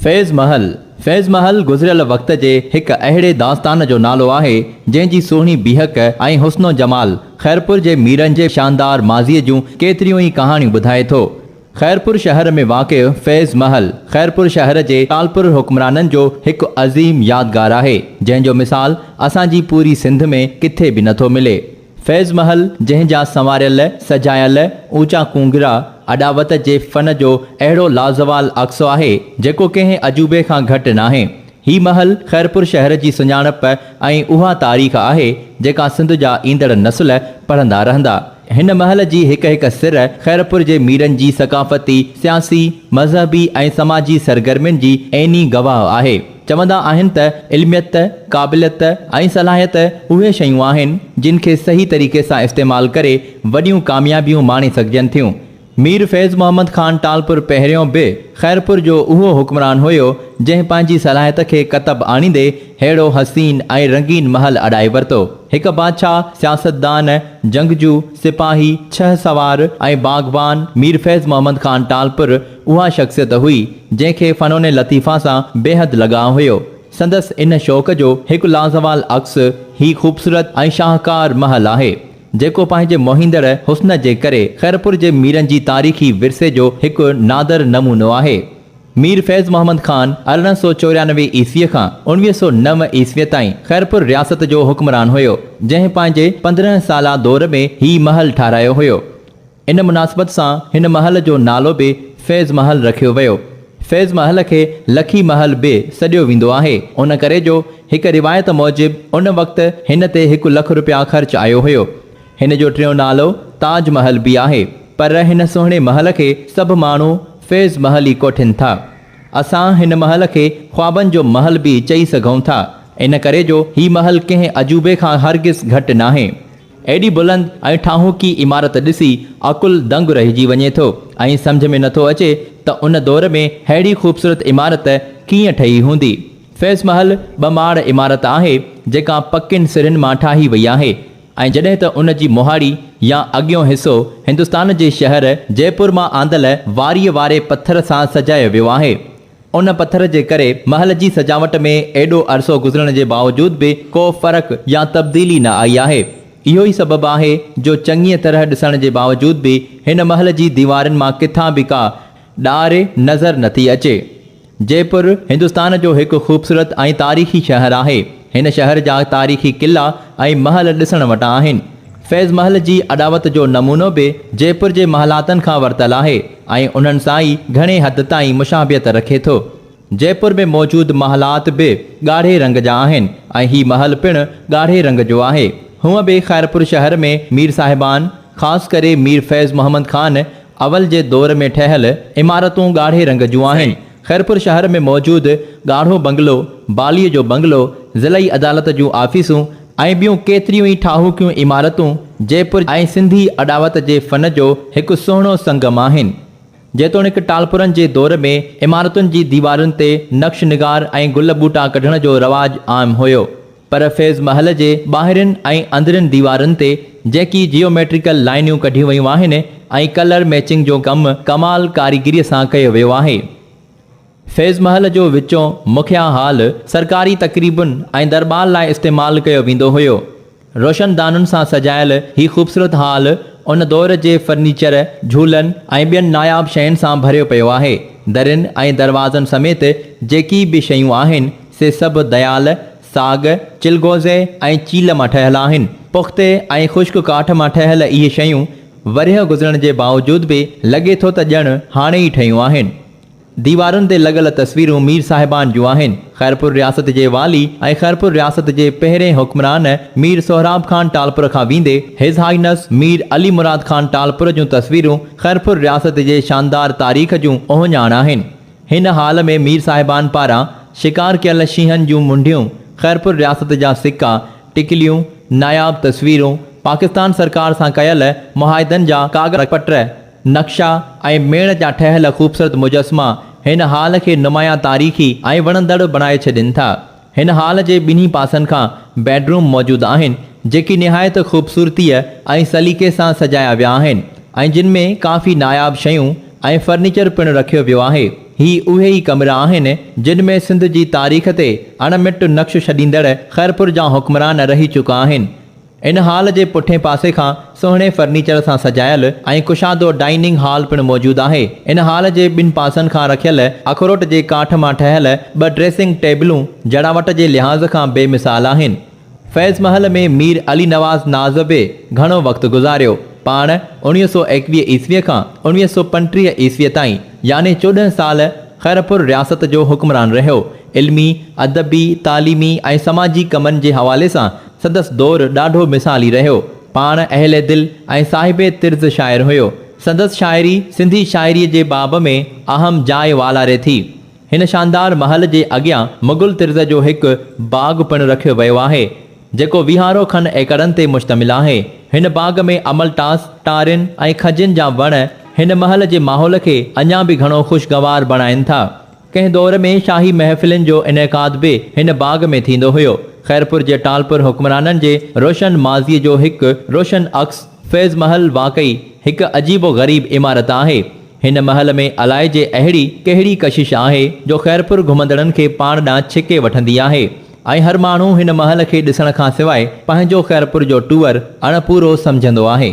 फैज़ महल गुज़िरियल वक़्त जे हिक अहिड़े दास्तान जो नालो आहे जंहिंजी सुहिणी बीहक ऐं हुस्नो जमाल ख़ैरपुर जे मीरनि जे शानदार माज़ीअ जूं केतिरियूं ई कहाणियूं ॿुधाए थो। ख़ैरपुर शहर में वाक़िअ फैज़ महल ख़ैरपुर शहर जे टालपुर हुक्मराननि जो हिकु अज़ीम यादगार आहे, जंहिंजो मिसाल असांजी पूरी सिंध में किथे बि नथो मिले। फैज़ महल जंहिंजा संवारियल सजायल ऊचा कुंगरा अॾावत जे फ़न जो अहिड़ो लाज़वाल अक्सो आहे जेको कंहिं अजूबे खां घटि नाहे। ही महल ख़ैरपुर शहर जी सुञाणप ऐं उहा तारीख़ आहे जेका सिंध जा ईंदड़ नस्ल पढ़ंदा रहंदा। हिन महल जी हिक हिक सिर ख़ैरपुर जे मीरनि जी सक़ाफ़ती, सियासी, मज़हबी ऐं समाजी सरगर्मियुनि जी ऐनी गवाह आहे। चवंदा आहिनि त इल्मियत, क़ाबिलियत ऐं सलाहियत उहे शयूं आहिनि जिन खे सही तरीक़े सां इस्तेमालु करे वॾियूं कामयाबियूं माणे सघजनि थियूं। मीर फैज़ मोहम्मद ख़ान टालपुर पहिरियों बि ख़ैरपुर जो उहो हुक्मरान हुयो जंहिं पंहिंजी सलाहियत खे कतब आणींदे अहिड़ो हसीन ऐं रंगीन महल अॾाए वरितो। हिकु बादशाह, सियासतदान, जंगजू, सिपाही, छह सवार ऐं बाग़बान मीर फैज़ मोहम्मद ख़ान टालपुर उहा शख़्सियत हुई जंहिंखे फ़नोने लतीफ़ा सां बेहद लॻाउ हुयो। संदसि इन शौक़ जो हिकु लाज़वाल अक्स ही ख़ूबसूरत ऐं शाहकार महल आहे जेको पंहिंजे मोहींदड़ हुस्न जे करे ख़ैरपुर जे मीरनि जी तारीख़ी विरसे जो हिकु नादर नमूनो आहे। मीर फैज़ मोहम्मद ख़ान 1894 ईस्वीअ खां 1909 ईस्वीअ ताईं ख़ैरपुर रियासत जो हुक्मरान हुयो, जंहिं पंहिंजे 15 साला दौर में ही महल ठारायो हुयो। इन मुनासिबत सां हिन महल जो नालो बि फैज़ महल रखियो वियो। फैज़ महल खे लखी महल बि सॾियो वेंदो आहे, उन करे जो हिकु रिवायत मूजिबि उन वक़्तु हिन ते 1 लख रुपया ख़र्च आयो हुयो। हिन जो टियों नालो ताज महल बि आहे, पर हिन सुहिणे महल खे सभु माण्हू फैज़ महल ई कोठिन था। असां हिन महल खे ख्वाबनि जो महल बि चई सघूं था, इन करे जो ही महल कंहिं अजूबे खां हरगिज़ घटि नाहे। एॾी बुलंद ऐं ठाहूकी इमारत ॾिसी अकुल दंग रहिजी वञे थो ऐं सम्झ में नथो अचे त उन दौर में अहिड़ी ख़ूबसूरत इमारत कीअं ठही हूंदी। फैज़ महल 2 माड़ इमारत आहे जेका पकियुनि सिरनि मां ठाही वई आहे ऐं जॾहिं त उन जी मोहाड़ी या अॻियों हिसो हिंदुस्तान जे शहर जयपुर मां आंदल वारीअ वारे पत्थर सां सजायो वियो आहे। उन पत्थर जे करे महल जी सजावट में एॾो अरसो गुज़रण जे बावजूद बि को फ़र्क़ु या तब्दीली न आई आहे। इहो ई सबबु आहे जो चङीअ तरह ॾिसण जे बावजूद बि हिन महल जी दीवारुनि मां किथां बि का ॾार नज़र नथी अचे। जयपुर हिंदुस्तान जो हिकु ख़ूबसूरत ऐं तारीख़ी शहर आहे। हिन शहर जा तारीख़ी क़िला ऐं महल ॾिसण वटा आहिनि। फैज़ महल जी अॾावत जो नमूनो बि जयपुर जे महलातनि खां वरितल आहे ऐं उन्हनि सां ई घणे हद ताईं मुशाबियत रखे थो। जयपुर में मौजूदु महलात बि ॻाढ़े रंग जा आहिनि ऐं ही महल पिणु ॻाढ़े रंग जो आहे। हूअं बि ख़ैरपुर शहर में मीर साहिबान, ख़ासि करे मीर फैज़ मोहम्मद ख़ान अवल जे दौर में ठहियल इमारतूं ॻाढ़े रंग जूं आहिनि। ख़ैरपुर शहर में मौजूदु ॻाढ़ो बंगलो, बालीअ जो बंगलो, ज़िलई अदालत जूं आफ़ीसूं ऐं ॿियूं केतिरियूं ई ठाहूकियूं इमारतूं जयपुर ऐं सिंधी अॾावत जे फ़न जो हिकु सुहिणो संगम आहिनि। जेतोणीकि टालपुरनि जे दौर में इमारतुनि जी दीवारुनि ते नक्श निगार ऐं गुल ॿूटा कढण जो रवाजु आम हुयो, पर फैज़ महल जे ॿाहिरिन ऐं अंदरिन दीवारुनि ते जेकी जियोमेट्रिकल लाइनियूं कढियूं वयूं आहिनि ऐं कलर मैचिंग जो कमु कमाल कारीगरीअ सां कयो वियो आहे। फैज़ महल जो विचों मुखिया हाल सरकारी तक़रीबुनि ऐं दरबार लाइ इस्तेमालु कयो वेंदो हुयो। रोशनदानुनि सां सजायल ही ख़ूबसूरत हाल उन दौर जे फर्नीचर, झूलनि ऐं ॿियनि नायाब शयुनि सां भरियो पियो आहे। दरियुनि ऐं दरवाज़नि समेत जेकी बि शयूं आहिनि से सभु दयाल, साग, चिलगोज़े ऐं चील मां ठहियल आहिनि। पुख़्ते ऐं ख़ुश्क काठ मां ठहियल इहे शयूं वरिह गुज़रण जे बावजूद बि लॻे थो त ॼण हाणे ई ठहियूं आहिनि। दीवारुनि ते लॻल तस्वीरूं मीर साहिबान जूं आहिनि। ख़ैरपुर रियासत जे वाली ऐं ख़ैरपुर रियासत जे पहिरें हुक्मरान मीर सोहराब ख़ान टालपुर खां वेंदे हिज़ हाइनस मीर अली मुराद ख़ान टालपुर जूं तस्वीरूं ख़ैरपुर रियासत जे शानदार तारीख़ जूं ओहञाण आहिनि। हिन हाल में मीर साहिबान पारां शिकार कयल शींहनि जूं मुंडियूं, ख़ैरपुर रियासत जा सिक्का, टिकलियूं, नायाब तस्वीरूं, पाकिस्तान सरकार सां कयल मुआहिदनि जा काग़र पत्र, नक्शा ऐं मेण जा ठहियल ख़ूबसूरत मुजस्मा हिन हाल खे नुमाया तारीख़ी ऐं वणंदड़ बणाए छॾनि था। हिन हाल जे ॿिन्ही पासनि खां बेडरूम मौजूदु आहिनि जेकी निहायत ख़ूबसूरतीअ ऐं सलीक़े सां सजाया विया आहिनि ऐं जिन में काफ़ी नायाब शयूं ऐं फर्नीचर पिणु रखियो वियो आहे। ही उहे ई कमरा आहिनि जिन में सिंध जी तारीख़ ते अणमिट नक्श छॾींदड़ ख़ैरपुर जा हुक्मरान रही चुका आहिनि। इन हाल जे पुठे पासे खां सुहिणे फर्नीचर सां सजायल ऐं कुशादो डाइनिंग हॉल पिणु मौजूदु आहे। इन हाल जे ॿिनि पासनि खां रखियल अखरोट जे काठ मां ठहियल 2 ड्रेसिंग टेबलूं जड़ावट जे लिहाज़ खां बेमिसाल आहिनि। फैज़ महल में मीर अली नवाज़ नाज़बे घणो वक़्तु गुज़ारियो। पाण 1921 ईस्वीअ खां 1935 ईस्वीअ ताईं यानी 14 साल ख़ैरपुर रियासत जो हुक्मरान रहियो। इल्मी, अदबी, तालीमी ऐं समाजी कमनि जे हवाले सां संदसि दौरु ॾाढो मिसाली रहियो। पाण अहले दिल ऐं साहिबे तिर्ज़ शाइर हुयो। संदसि शाइरी सिंधी शाइरीअ जे बाब में अहम जाइ वालारे थी। हिन शानदार महल जे अॻियां मुग़ल तिर्ज़ जो हिकु बाग़ पिणु रखियो वियो आहे जेको वीहारो खन एकड़नि ते मुश्तमिल आहे। हिन बाग़ में अमलटास, टारिन ऐं खजिन जा वण हिन महल जे माहौल खे अञा बि घणो ख़ुशगवार बणाइनि था। कंहिं दौर में शाही महफ़िलुनि जो इनेकाद बि हिन बाग़ में थींदो हुयो। ख़ैरपुर जे टालपुर हुक्मराननि जे रोशन माज़ीअ जो हिकु रोशन अक्स फैज़ महल वाक़ई हिकु अजीबो ग़रीब इमारत आहे। हिन महल में अलाइजे अहिड़ी कहिड़ी कशिश आहे जो ख़ैरपुर घुमंदड़नि खे पाण ॾांहुं छिके वठंदी आहे ऐं हर माण्हू हिन महल खे ॾिसण खां सवाइ पंहिंजो ख़ैरपुर जो टूअर अणपूरो सम्झंदो आहे।